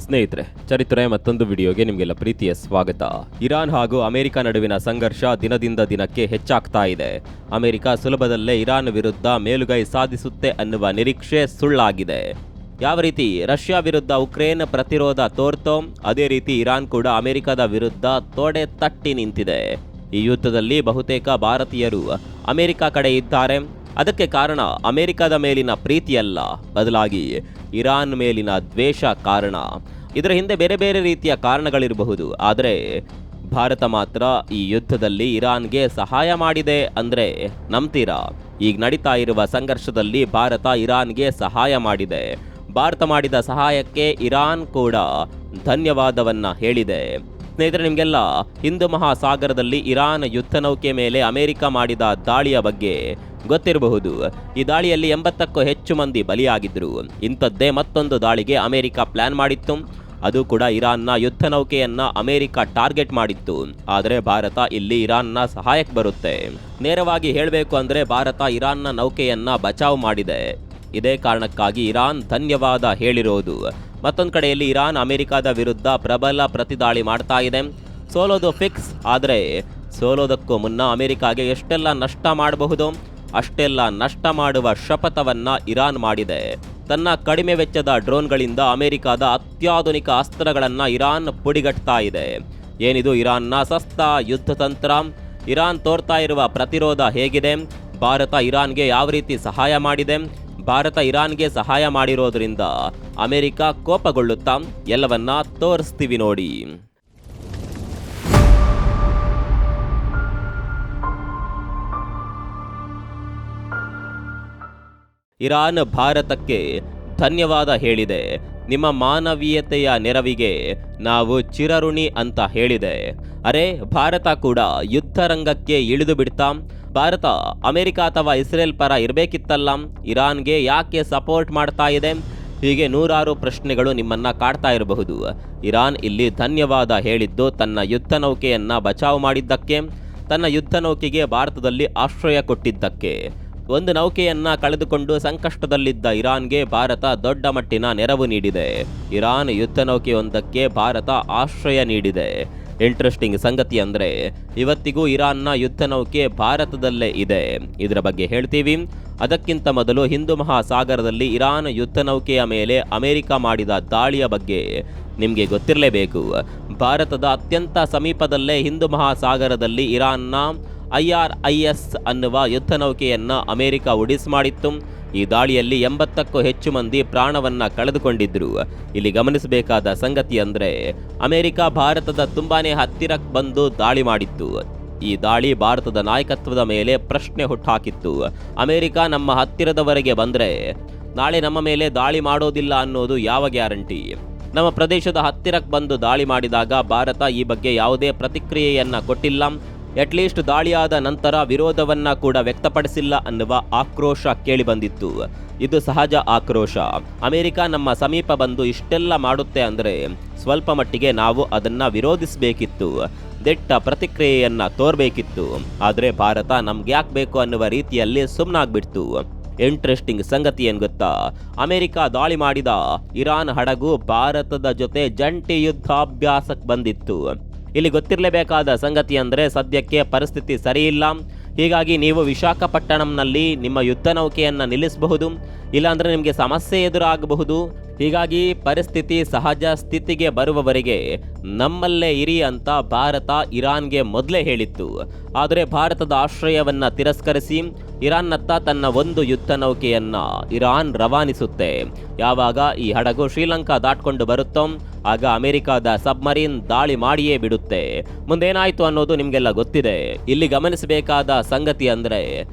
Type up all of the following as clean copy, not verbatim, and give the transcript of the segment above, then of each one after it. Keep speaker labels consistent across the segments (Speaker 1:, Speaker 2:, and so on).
Speaker 1: ಸ್ನೇಹಿತರೆ, ಚರಿತ್ರೆ ಮತ್ತೊಂದು ವಿಡಿಯೋಗೆ ನಿಮಗೆಲ್ಲ ಪ್ರೀತಿಯ ಸ್ವಾಗತ. ಇರಾನ್ ಹಾಗೂ ಅಮೆರಿಕ ನಡುವಿನ ಸಂಘರ್ಷ ದಿನದಿಂದ ದಿನಕ್ಕೆ ಹೆಚ್ಚಾಗ್ತಾ ಇದೆ. ಅಮೆರಿಕ ಸುಲಭದಲ್ಲೇ ಇರಾನ್ ವಿರುದ್ಧ ಮೇಲುಗೈ ಸಾಧಿಸುತ್ತೆ ಅನ್ನುವ ನಿರೀಕ್ಷೆ ಸುಳ್ಳಾಗಿದೆ. ಯಾವ ರೀತಿ ರಷ್ಯಾ ವಿರುದ್ಧ ಉಕ್ರೇನ್ ಪ್ರತಿರೋಧ ತೋರ್ತೋ ಅದೇ ರೀತಿ ಇರಾನ್ ಕೂಡ ಅಮೆರಿಕದ ವಿರುದ್ಧ ತೊಡೆ ತಟ್ಟಿ ನಿಂತಿದೆ. ಈ ಯುದ್ಧದಲ್ಲಿ ಬಹುತೇಕ ಭಾರತೀಯರು ಅಮೆರಿಕ ಕಡೆ ಇದ್ದಾರೆ. ಅದಕ್ಕೆ ಕಾರಣ ಅಮೆರಿಕದ ಮೇಲಿನ ಪ್ರೀತಿಯಲ್ಲ, ಬದಲಾಗಿ ಇರಾನ್ ಮೇಲಿನ ದ್ವೇಷ ಕಾರಣ. ಇದರ ಹಿಂದೆ ಬೇರೆ ಬೇರೆ ರೀತಿಯ ಕಾರಣಗಳಿರಬಹುದು. ಆದರೆ ಭಾರತ ಮಾತ್ರ ಈ ಯುದ್ಧದಲ್ಲಿ ಇರಾನ್ಗೆ ಸಹಾಯ ಮಾಡಿದೆ ಅಂದರೆ ನಂಬ್ತೀರಾ? ಈಗ ನಡೀತಾ ಇರುವ ಸಂಘರ್ಷದಲ್ಲಿ ಭಾರತ ಇರಾನ್ಗೆ ಸಹಾಯ ಮಾಡಿದೆ. ಭಾರತ ಮಾಡಿದ ಸಹಾಯಕ್ಕೆ ಇರಾನ್ ಕೂಡ ಧನ್ಯವಾದವನ್ನ ಹೇಳಿದೆ. ಸ್ನೇಹಿತರೆ, ನಿಮಗೆಲ್ಲ ಹಿಂದೂ ಮಹಾಸಾಗರದಲ್ಲಿ ಇರಾನ್ ಯುದ್ಧ ನೌಕೆ ಮೇಲೆ ಅಮೆರಿಕ ಮಾಡಿದ ದಾಳಿಯ ಬಗ್ಗೆ ಗೊತ್ತಿರಬಹುದು. ಈ ದಾಳಿಯಲ್ಲಿ 80ಕ್ಕೂ ಹೆಚ್ಚು ಮಂದಿ ಬಲಿಯಾಗಿದ್ದರು. ಇಂಥದ್ದೇ ಮತ್ತೊಂದು ದಾಳಿಗೆ ಅಮೆರಿಕ ಪ್ಲಾನ್ ಮಾಡಿತ್ತು. ಅದು ಕೂಡ ಇರಾನ್ನ ಯುದ್ಧ ನೌಕೆಯನ್ನ ಅಮೆರಿಕ ಟಾರ್ಗೆಟ್ ಮಾಡಿತ್ತು. ಆದರೆ ಭಾರತ ಇಲ್ಲಿ ಇರಾನ್ನ ಸಹಾಯಕ್ಕೆ ಬರುತ್ತೆ. ನೇರವಾಗಿ ಹೇಳಬೇಕು ಅಂದರೆ ಭಾರತ ಇರಾನ್ನ ನೌಕೆಯನ್ನ ಬಚಾವ್ ಮಾಡಿದೆ. ಇದೇ ಕಾರಣಕ್ಕಾಗಿ ಇರಾನ್ ಧನ್ಯವಾದ ಹೇಳಿರೋದು. ಮತ್ತೊಂದು ಕಡೆಯಲ್ಲಿ ಇರಾನ್ ಅಮೆರಿಕದ ವಿರುದ್ಧ ಪ್ರಬಲ ಪ್ರತಿದಾಳಿ ಮಾಡ್ತಾ ಇದೆ. ಸೋಲೋದು ಫಿಕ್ಸ್. ಆದರೆ ಸೋಲೋದಕ್ಕೂ ಮುನ್ನ ಅಮೆರಿಕಾಗೆ ಎಷ್ಟೆಲ್ಲ ನಷ್ಟ ಮಾಡಬಹುದು ಅಷ್ಟೆಲ್ಲ ನಷ್ಟ ಮಾಡುವ ಶಪಥವನ್ನ ಇರಾನ್ ಮಾಡಿದೆ. ತನ್ನ ಕಡಿಮೆ ವೆಚ್ಚದ ಡ್ರೋನ್ಗಳಿಂದ ಅಮೆರಿಕದ ಅತ್ಯಾಧುನಿಕ ಅಸ್ತ್ರಗಳನ್ನು ಇರಾನ್ ಪುಡಿಗಟ್ತಾ ಇದೆ. ಏನಿದು ಇರಾನ್ನ ಸಸ್ತಾ ಯುದ್ಧ ತಂತ್ರ? ಇರಾನ್ ತೋರ್ತಾ ಇರುವ ಪ್ರತಿರೋಧ ಹೇಗಿದೆ? ಭಾರತ ಇರಾನ್ಗೆ ಯಾವ ರೀತಿ ಸಹಾಯ ಮಾಡಿದೆ? ಭಾರತ ಇರಾನ್ಗೆ ಸಹಾಯ ಮಾಡಿರೋದ್ರಿಂದ ಅಮೆರಿಕ ಕೋಪಗೊಳ್ಳುತ್ತಾ? ಎಲ್ಲವನ್ನ ತೋರಿಸ್ತೀವಿ ನೋಡಿ. ಇರಾನ್ ಭಾರತಕ್ಕೆ ಧನ್ಯವಾದ ಹೇಳಿದೆ. ನಿಮ್ಮ ಮಾನವೀಯತೆಯ ನೆರವಿಗೆ ನಾವು ಚಿರಋಣಿ ಅಂತ ಹೇಳಿದೆ. ಅರೆ, ಭಾರತ ಕೂಡ ಯುದ್ಧ ರಂಗಕ್ಕೆ ಇಳಿದು ಬಿಡ್ತಾ? ಭಾರತ ಅಮೆರಿಕ ಅಥವಾ ಇಸ್ರೇಲ್ ಪರ ಇರಬೇಕಿತ್ತಲ್ಲ? ಇರಾನ್ಗೆ ಯಾಕೆ ಸಪೋರ್ಟ್ ಮಾಡ್ತಾ ಇದೆ? ಹೀಗೆ ನೂರಾರು ಪ್ರಶ್ನೆಗಳು ನಿಮ್ಮನ್ನ ಕಾಡ್ತಾ ಇರಬಹುದು. ಇರಾನ್ ಇಲ್ಲಿ ಧನ್ಯವಾದ ಹೇಳಿದ್ದು ತನ್ನ ಯುದ್ಧ ನೌಕೆಯನ್ನ ಬಚಾವ್ ಮಾಡಿದ್ದಕ್ಕೆ, ತನ್ನ ಯುದ್ಧ ನೌಕೆಗೆ ಭಾರತದಲ್ಲಿ ಆಶ್ರಯ ಕೊಟ್ಟಿದ್ದಕ್ಕೆ. ಒಂದು ನೌಕೆಯನ್ನ ಕಳೆದುಕೊಂಡು ಸಂಕಷ್ಟದಲ್ಲಿದ್ದ ಇರಾನ್ಗೆ ಭಾರತ ದೊಡ್ಡ ಮಟ್ಟಿನ ನೆರವು ನೀಡಿದೆ. ಇರಾನ್ ಯುದ್ಧ ನೌಕೆಯೊಂದಕ್ಕೆ ಭಾರತ ಆಶ್ರಯ ನೀಡಿದೆ. ಇಂಟ್ರೆಸ್ಟಿಂಗ್ ಸಂಗತಿ ಅಂದರೆ ಇವತ್ತಿಗೂ ಇರಾನ್ನ ಯುದ್ಧ ನೌಕೆ ಭಾರತದಲ್ಲೇ ಇದೆ. ಇದರ ಬಗ್ಗೆ ಹೇಳ್ತೀವಿ. ಅದಕ್ಕಿಂತ ಮೊದಲು ಹಿಂದೂ ಮಹಾಸಾಗರದಲ್ಲಿ ಇರಾನ್ ಯುದ್ಧ ನೌಕೆಯ ಮೇಲೆ ಅಮೆರಿಕ ಮಾಡಿದ ದಾಳಿಯ ಬಗ್ಗೆ ನಿಮಗೆ ಗೊತ್ತಿರಲೇಬೇಕು. ಭಾರತದ ಅತ್ಯಂತ ಸಮೀಪದಲ್ಲೇ ಹಿಂದೂ ಮಹಾಸಾಗರದಲ್ಲಿ ಇರಾನ್ನ IRIS ಅನ್ನುವ ಯುದ್ಧ ನೌಕೆಯನ್ನ ಅಮೆರಿಕ ಉಡಿಸ್ ಮಾಡಿತ್ತು. ಈ ದಾಳಿಯಲ್ಲಿ 80ಕ್ಕೂ ಹೆಚ್ಚು ಮಂದಿ ಪ್ರಾಣವನ್ನ ಕಳೆದುಕೊಂಡಿದ್ರು. ಇಲ್ಲಿ ಗಮನಿಸಬೇಕಾದ ಸಂಗತಿ ಅಂದ್ರೆ ಅಮೆರಿಕ ಭಾರತದ ತುಂಬಾನೇ ಹತ್ತಿರಕ್ಕೆ ಬಂದು ದಾಳಿ ಮಾಡಿತ್ತು. ಈ ದಾಳಿ ಭಾರತದ ನಾಯಕತ್ವದ ಮೇಲೆ ಪ್ರಶ್ನೆ ಹುಟ್ಟಾಕಿತ್ತು. ಅಮೆರಿಕ ನಮ್ಮ ಹತ್ತಿರದವರೆಗೆ ಬಂದ್ರೆ ನಾಳೆ ನಮ್ಮ ಮೇಲೆ ದಾಳಿ ಮಾಡೋದಿಲ್ಲ ಅನ್ನೋದು ಯಾವ ಗ್ಯಾರಂಟಿ? ನಮ್ಮ ಪ್ರದೇಶದ ಹತ್ತಿರಕ್ಕೆ ಬಂದು ದಾಳಿ ಮಾಡಿದಾಗ ಭಾರತ ಈ ಬಗ್ಗೆ ಯಾವುದೇ ಪ್ರತಿಕ್ರಿಯೆಯನ್ನ ಕೊಟ್ಟಿಲ್ಲ. ಅಟ್ಲೀಸ್ಟ್ ದಾಳಿಯಾದ ನಂತರ ವಿರೋಧವನ್ನ ಕೂಡ ವ್ಯಕ್ತಪಡಿಸಿಲ್ಲ ಅನ್ನುವ ಆಕ್ರೋಶ ಕೇಳಿಬಂದಿತ್ತು. ಇದು ಸಹಜ ಆಕ್ರೋಶ. ಅಮೆರಿಕ ನಮ್ಮ ಸಮೀಪ ಬಂದು ಇಷ್ಟೆಲ್ಲ ಮಾಡುತ್ತೆ ಅಂದರೆ ಸ್ವಲ್ಪ ಮಟ್ಟಿಗೆ ನಾವು ಅದನ್ನ ವಿರೋಧಿಸಬೇಕಿತ್ತು, ದಿಟ್ಟ ಪ್ರತಿಕ್ರಿಯೆಯನ್ನ ತೋರ್ಬೇಕಿತ್ತು. ಆದರೆ ಭಾರತ ನಮ್ಗೆ ಯಾಕೆ ಬೇಕು ಅನ್ನುವ ರೀತಿಯಲ್ಲಿ ಸುಮ್ಮನಾಗ್ಬಿಡ್ತು. ಇಂಟ್ರೆಸ್ಟಿಂಗ್ ಸಂಗತಿ ಏನ್ ಗೊತ್ತಾ? ಅಮೆರಿಕ ದಾಳಿ ಮಾಡಿದ ಇರಾನ್ ಹಡಗು ಭಾರತದ ಜೊತೆ ಜಂಟಿ ಯುದ್ಧಾಭ್ಯಾಸಕ್ಕೆ ಬಂದಿತ್ತು. ಇಲ್ಲಿ ಗೊತ್ತಿರಲೇಬೇಕಾದ ಸಂಗತಿ ಅಂದರೆ ಸದ್ಯಕ್ಕೆ ಪರಿಸ್ಥಿತಿ ಸರಿಯಿಲ್ಲ. ಹೀಗಾಗಿ ನೀವು ವಿಶಾಖಪಟ್ಟಣಂನಲ್ಲಿ ನಿಮ್ಮ ಯುದ್ಧ ನೌಕೆಯನ್ನು ನಿಲ್ಲಿಸಬಹುದು, ಇಲ್ಲಾಂದರೆ ನಿಮಗೆ ಸಮಸ್ಯೆ ಎದುರಾಗಬಹುದು. ಹೀಗಾಗಿ ಪರಿಸ್ಥಿತಿ ಸಹಜ ಸ್ಥಿತಿಗೆ ಬರುವವರೆಗೆ ನಮ್ಮಲ್ಲೇ ಇರಿ ಅಂತ ಭಾರತ ಇರಾನ್ಗೆ ಮೊದಲೇ ಹೇಳಿತ್ತು. ಆದರೆ ಭಾರತದ ಆಶ್ರಯವನ್ನ ತಿರಸ್ಕರಿಸಿ ಇರಾನ್ನತ್ತ ತನ್ನ ಒಂದು ಯುದ್ಧ ನೌಕೆಯನ್ನ ಇರಾನ್ ರವಾನಿಸುತ್ತೆ. ಯಾವಾಗ ಈ ಹಡಗು ಶ್ರೀಲಂಕಾ ದಾಟ್ಕೊಂಡು ಬರುತ್ತೋ ಆಗ ಅಮೆರಿಕದ ಸಬ್ಮರೀನ್ ದಾಳಿ ಮಾಡಿಯೇ ಬಿಡುತ್ತೆ. ಮುಂದೇನಾಯ್ತು ಅನ್ನೋದು ನಿಮಗೆಲ್ಲ ಗೊತ್ತಿದೆ. ಇಲ್ಲಿ ಗಮನಿಸಬೇಕಾದ ಸಂಗತಿ ಅಂದರೆ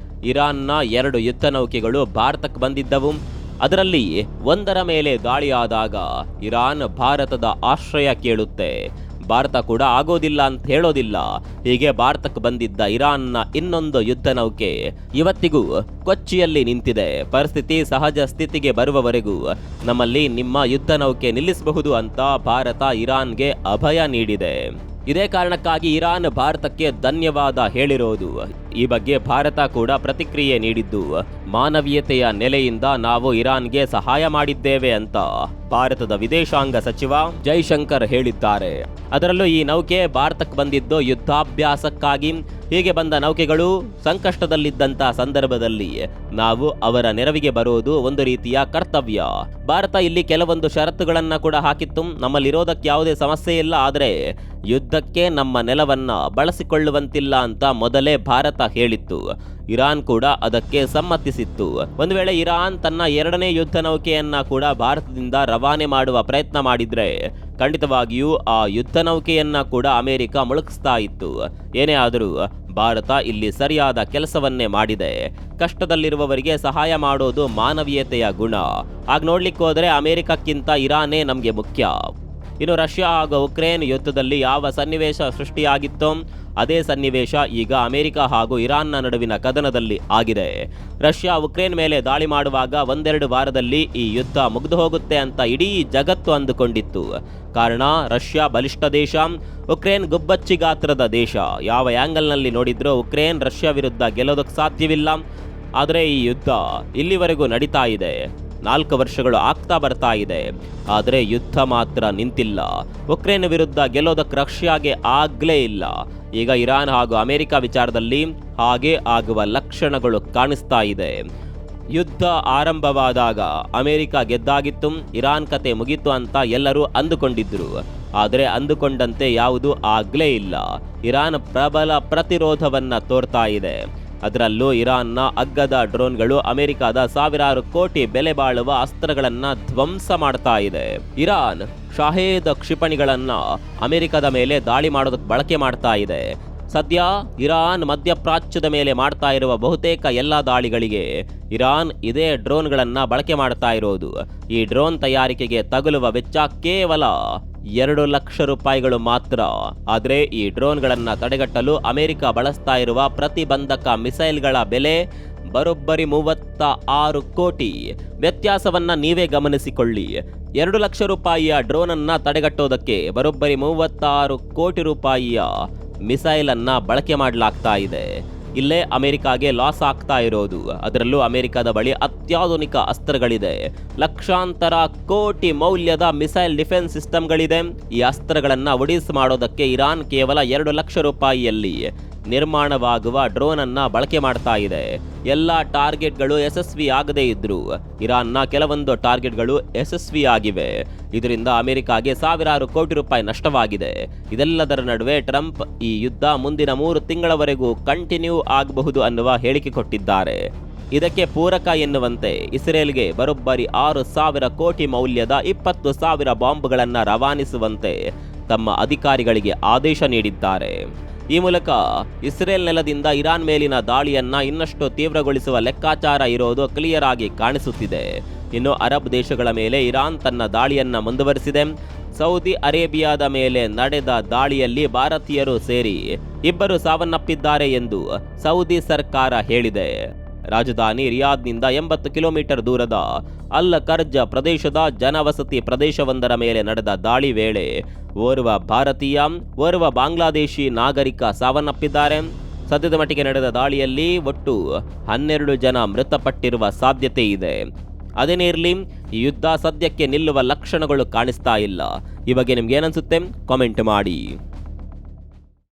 Speaker 1: ಇರಾನ್ನ 2 ಯುದ್ಧ ನೌಕೆಗಳು ಭಾರತಕ್ಕೆ ಬಂದಿದ್ದವು. ಅದರಲ್ಲಿ ಒಂದರ ಮೇಲೆ ದಾಳಿಯಾದಾಗ ಇರಾನ್ ಭಾರತದ ಆಶ್ರಯ ಕೇಳುತ್ತೆ. ಭಾರತ ಕೂಡ ಆಗೋದಿಲ್ಲ ಅಂತ ಹೇಳೋದಿಲ್ಲ. ಹೀಗೆ ಭಾರತಕ್ಕೆ ಬಂದಿದ್ದ ಇರಾನ್ನ ಇನ್ನೊಂದು ಯುದ್ಧ ನೌಕೆ ಇವತ್ತಿಗೂ ಕೊಚ್ಚಿಯಲ್ಲಿ ನಿಂತಿದೆ. ಪರಿಸ್ಥಿತಿ ಸಹಜ ಸ್ಥಿತಿಗೆ ಬರುವವರೆಗೂ ನಮ್ಮಲ್ಲಿ ನಿಮ್ಮ ಯುದ್ಧ ನೌಕೆ ನಿಲ್ಲಿಸಬಹುದು ಅಂತ ಭಾರತ ಇರಾನ್ಗೆ ಅಭಯ ನೀಡಿದೆ. ಇದೇ ಕಾರಣಕ್ಕಾಗಿ ಇರಾನ್ ಭಾರತಕ್ಕೆ ಧನ್ಯವಾದ ಹೇಳಿರೋದು. ಈ ಬಗ್ಗೆ ಭಾರತ ಕೂಡ ಪ್ರತಿಕ್ರಿಯೆ ನೀಡಿದ್ದು, ಮಾನವೀಯತೆಯ ನೆಲೆಯಿಂದ ನಾವು ಇರಾನ್ಗೆ ಸಹಾಯ ಮಾಡಿದ್ದೇವೆ ಅಂತ ಭಾರತದ ವಿದೇಶಾಂಗ ಸಚಿವ ಜೈಶಂಕರ್ ಹೇಳಿದ್ದಾರೆ. ಅದರಲ್ಲೂ ಈ ನೌಕೆ ಭಾರತಕ್ಕೆ ಬಂದಿದ್ದು ಯುದ್ಧಾಭ್ಯಾಸಕ್ಕಾಗಿ. ಹೀಗೆ ಬಂದ ನೌಕೆಗಳು ಸಂಕಷ್ಟದಲ್ಲಿದ್ದಂತ ಸಂದರ್ಭದಲ್ಲಿ ನಾವು ಅವರ ನೆರವಿಗೆ ಬರೋದು ಒಂದು ರೀತಿಯ ಕರ್ತವ್ಯ. ಭಾರತ ಇಲ್ಲಿ ಕೆಲವೊಂದು ಷರತ್ತುಗಳನ್ನ ಕೂಡ ಹಾಕಿತ್ತು. ನಮ್ಮಲ್ಲಿರೋದಕ್ಕೆ ಯಾವುದೇ ಸಮಸ್ಯೆ ಇಲ್ಲ, ಆದರೆ ಯುದ್ಧಕ್ಕೆ ನಮ್ಮ ನೆಲವನ್ನ ಬಳಸಿಕೊಳ್ಳುವಂತಿಲ್ಲ ಅಂತ ಮೊದಲೇ ಭಾರತ ಹೇಳಿತ್ತು. ಇರಾನ್ ಕೂಡ ಅದಕ್ಕೆ ಸಮ್ಮತಿಸಿತ್ತು. ಒಂದು ವೇಳೆ ಇರಾನ್ ತನ್ನ 2ನೇ ಯುದ್ಧ ನೌಕೆಯನ್ನ ಕೂಡ ಭಾರತದಿಂದ ರವಾನೆ ಮಾಡುವ ಪ್ರಯತ್ನ ಮಾಡಿದ್ರೆ ಖಂಡಿತವಾಗಿಯೂ ಆ ಯುದ್ಧ ನೌಕೆಯನ್ನ ಕೂಡ ಅಮೆರಿಕ ಮುಳುಗಿಸ್ತಾ ಇತ್ತು. ಏನೇ ಆದರೂ ಭಾರತ ಇಲ್ಲಿ ಸರಿಯಾದ ಕೆಲಸವನ್ನೇ ಮಾಡಿದೆ. ಕಷ್ಟದಲ್ಲಿರುವವರಿಗೆ ಸಹಾಯ ಮಾಡೋದು ಮಾನವೀಯತೆಯ ಗುಣ. ಆಗ ನೋಡ್ಲಿಕ್ಕೆ ಹೋದರೆ ಅಮೆರಿಕಕ್ಕಿಂತ ಇರಾನೇ ನಮಗೆ ಮುಖ್ಯ. ಇನ್ನು ರಷ್ಯಾ ಹಾಗೂ ಉಕ್ರೇನ್ ಯುದ್ಧದಲ್ಲಿ ಯಾವ ಸನ್ನಿವೇಶ ಸೃಷ್ಟಿಯಾಗಿತ್ತೋ ಅದೇ ಸನ್ನಿವೇಶ ಈಗ ಅಮೆರಿಕ ಹಾಗೂ ಇರಾನ್ನ ನಡುವಿನ ಕದನದಲ್ಲಿ ಆಗಿದೆ. ರಷ್ಯಾ ಉಕ್ರೇನ್ ಮೇಲೆ ದಾಳಿ ಮಾಡುವಾಗ 1-2 ವಾರದಲ್ಲಿ ಈ ಯುದ್ಧ ಮುಗಿದು ಹೋಗುತ್ತೆ ಅಂತ ಇಡೀ ಜಗತ್ತು ಅಂದುಕೊಂಡಿತ್ತು. ಕಾರಣ ರಷ್ಯಾ ಬಲಿಷ್ಠ ದೇಶ, ಉಕ್ರೇನ್ ಗುಬ್ಬಚ್ಚಿ ಗಾತ್ರದ ದೇಶ. ಯಾವ ಆ್ಯಂಗಲ್ನಲ್ಲಿ ನೋಡಿದ್ರೂ ಉಕ್ರೇನ್ ರಷ್ಯಾ ವಿರುದ್ಧ ಗೆಲ್ಲೋದಕ್ಕೆ ಸಾಧ್ಯವಿಲ್ಲ. ಆದರೆ ಈ ಯುದ್ಧ ಇಲ್ಲಿವರೆಗೂ ನಡೀತಾ ಇದೆ, 4 ವರ್ಷಗಳು ಆಗ್ತಾ ಬರ್ತಾ ಇದೆ. ಆದರೆ ಯುದ್ಧ ಮಾತ್ರ ನಿಂತಿಲ್ಲ. ಉಕ್ರೇನ್ ವಿರುದ್ಧ ಗೆಲ್ಲೋದಕ್ಕೆ ರಷ್ಯಾಗೆ ಆಗ್ಲೇ ಇಲ್ಲ. ಈಗ ಇರಾನ್ ಹಾಗೂ ಅಮೆರಿಕ ವಿಚಾರದಲ್ಲಿ ಹಾಗೆ ಆಗುವ ಲಕ್ಷಣಗಳು ಕಾಣಿಸ್ತಾ ಇದೆ. ಯುದ್ಧ ಆರಂಭವಾದಾಗ ಅಮೆರಿಕ ಗೆದ್ದಾಗಿತ್ತು, ಇರಾನ್ ಕತೆ ಮುಗೀತು ಅಂತ ಎಲ್ಲರೂ ಅಂದುಕೊಂಡಿದ್ರು. ಆದರೆ ಅಂದುಕೊಂಡಂತೆ ಯಾವುದೂ ಆಗ್ಲೇ ಇಲ್ಲ. ಇರಾನ್ ಪ್ರಬಲ ಪ್ರತಿರೋಧವನ್ನ ತೋರ್ತಾ ಇದೆ. ಅದರಲ್ಲೂ ಇರಾನ್ನ ಅಗ್ಗದ ಡ್ರೋನ್ಗಳು ಅಮೆರಿಕದ ಸಾವಿರಾರು ಕೋಟಿ ಬೆಲೆ ಬಾಳುವ ಅಸ್ತ್ರಗಳನ್ನ ಧ್ವಂಸ ಮಾಡ್ತಾ ಇದೆ. ಇರಾನ್ ಶಾಹೇದ್ ಕ್ಷಿಪಣಿಗಳನ್ನ ಅಮೆರಿಕದ ಮೇಲೆ ದಾಳಿ ಮಾಡೋದಕ್ಕೆ ಬಳಕೆ ಮಾಡ್ತಾ ಇದೆ. ಸದ್ಯ ಇರಾನ್ ಮಧ್ಯಪ್ರಾಚ್ಯದ ಮೇಲೆ ಮಾಡ್ತಾ ಇರುವ ಬಹುತೇಕ ಎಲ್ಲ ದಾಳಿಗಳಿಗೆ ಇರಾನ್ ಇದೇ ಡ್ರೋನ್ಗಳನ್ನ ಬಳಕೆ ಮಾಡ್ತಾ ಇರೋದು. ಈ ಡ್ರೋನ್ ತಯಾರಿಕೆಗೆ ತಗುಲುವ ವೆಚ್ಚ ಕೇವಲ 2 ಲಕ್ಷ ರೂಪಾಯಿಗಳು ಮಾತ್ರ. ಆದರೆ ಈ ಡ್ರೋನ್ಗಳನ್ನು ತಡೆಗಟ್ಟಲು ಅಮೆರಿಕ ಬಳಸ್ತಾ ಇರುವ ಪ್ರತಿಬಂಧಕ ಮಿಸೈಲ್ಗಳ ಬೆಲೆ ಬರೋಬ್ಬರಿ 36 ಕೋಟಿ. ವ್ಯತ್ಯಾಸವನ್ನ ನೀವೇ ಗಮನಿಸಿಕೊಳ್ಳಿ. 2 ಲಕ್ಷ ರೂಪಾಯಿಯ ಡ್ರೋನನ್ನ ತಡೆಗಟ್ಟೋದಕ್ಕೆ ಬರೋಬ್ಬರಿ 36 ಕೋಟಿ ರೂಪಾಯಿಯ ಮಿಸೈಲ್ ಅನ್ನ ಬಳಕೆ ಮಾಡಲಾಗ್ತಾ ಇದೆ. ಇಲ್ಲೇ ಅಮೆರಿಕಾಗೆ ಲಾಸ್ ಆಗ್ತಾ ಇರೋದು. ಅದರಲ್ಲೂ ಅಮೆರಿಕದ ಬಳಿ ಅತ್ಯಾಧುನಿಕ ಅಸ್ತ್ರಗಳಿದೆ. ಲಕ್ಷಾಂತರ ಕೋಟಿ ಮೌಲ್ಯದ ಮಿಸೈಲ್ ಡಿಫೆನ್ಸ್ ಸಿಸ್ಟಮ್ಗಳಿದೆ. ಈ ಅಸ್ತ್ರಗಳನ್ನು ಒಡಿಸ್ ಮಾಡೋದಕ್ಕೆ ಇರಾನ್ ಕೇವಲ 2 ಲಕ್ಷ ರೂಪಾಯಿಯಲ್ಲಿ ನಿರ್ಮಾಣವಾಗುವ ಡ್ರೋನ್ ಅನ್ನ ಬಳಕೆ ಮಾಡ್ತಾ ಇದೆ. ಎಲ್ಲ ಟಾರ್ಗೆಟ್ಗಳು ಯಶಸ್ವಿ ಆಗದೇ ಇದ್ರು ಇರಾನ್ನ ಕೆಲವೊಂದು ಟಾರ್ಗೆಟ್ಗಳು ಯಶಸ್ವಿಯಾಗಿವೆ. ಇದರಿಂದ ಅಮೆರಿಕಾಗೆ ಸಾವಿರಾರು ಕೋಟಿ ರೂಪಾಯಿ ನಷ್ಟವಾಗಿದೆ. ಇದೆಲ್ಲದರ ನಡುವೆ ಟ್ರಂಪ್ ಈ ಯುದ್ಧ ಮುಂದಿನ 3 ತಿಂಗಳವರೆಗೂ ಕಂಟಿನ್ಯೂ ಆಗಬಹುದು ಅನ್ನುವ ಹೇಳಿಕೆ ಕೊಟ್ಟಿದ್ದಾರೆ. ಇದಕ್ಕೆ ಪೂರಕ ಎನ್ನುವಂತೆ ಇಸ್ರೇಲ್ಗೆ ಬರೋಬ್ಬರಿ 6,000 ಕೋಟಿ ಮೌಲ್ಯದ 20,000 ಬಾಂಬ್ಗಳನ್ನು ರವಾನಿಸುವಂತೆ ತಮ್ಮ ಅಧಿಕಾರಿಗಳಿಗೆ ಆದೇಶ ನೀಡಿದ್ದಾರೆ. ಈ ಮೂಲಕ ಇಸ್ರೇಲ್ ನೆಲದಿಂದ ಇರಾನ್ ಮೇಲಿನ ದಾಳಿಯನ್ನ ಇನ್ನಷ್ಟು ತೀವ್ರಗೊಳಿಸುವ ಲೆಕ್ಕಾಚಾರ ಇರೋದು ಕ್ಲಿಯರ್ ಆಗಿ ಕಾಣಿಸುತ್ತಿದೆ. ಇನ್ನು ಅರಬ್ ದೇಶಗಳ ಮೇಲೆ ಇರಾನ್ ತನ್ನ ದಾಳಿಯನ್ನ ಮುಂದುವರಿಸಿದೆ. ಸೌದಿ ಅರೇಬಿಯಾದ ಮೇಲೆ ನಡೆದ ದಾಳಿಯಲ್ಲಿ ಭಾರತೀಯರು ಸೇರಿ 2 ಸಾವನ್ನಪ್ಪಿದ್ದಾರೆ ಎಂದು ಸೌದಿ ಸರ್ಕಾರ ಹೇಳಿದೆ. ರಾಜಧಾನಿ ರಿಯಾದ್ನಿಂದ 80 ಕಿಲೋಮೀಟರ್ ದೂರದ ಅಲ್ ಕರ್ಜ್ ಪ್ರದೇಶದ ಜನವಸತಿ ಪ್ರದೇಶವೊಂದರ ಮೇಲೆ ನಡೆದ ದಾಳಿ ವೇಳೆ ಓರ್ವ ಭಾರತೀಯ, ಓರ್ವ ಬಾಂಗ್ಲಾದೇಶಿ ನಾಗರಿಕ ಸಾವನ್ನಪ್ಪಿದ್ದಾರೆ. ಸದ್ಯದ ಮಟ್ಟಿಗೆ ನಡೆದ ದಾಳಿಯಲ್ಲಿ ಒಟ್ಟು 12 ಜನ ಮೃತಪಟ್ಟಿರುವ ಸಾಧ್ಯತೆ ಇದೆ. ಅದೇನೇ ಇರಲಿ, ಈ ಯುದ್ಧ ಸದ್ಯಕ್ಕೆ ನಿಲ್ಲುವ ಲಕ್ಷಣಗಳು ಕಾಣಿಸ್ತಾ ಇಲ್ಲ. ಈ ಬಗ್ಗೆ ನಿಮ್ಗೆ ಏನನ್ಸುತ್ತೆ ಕಾಮೆಂಟ್ ಮಾಡಿ.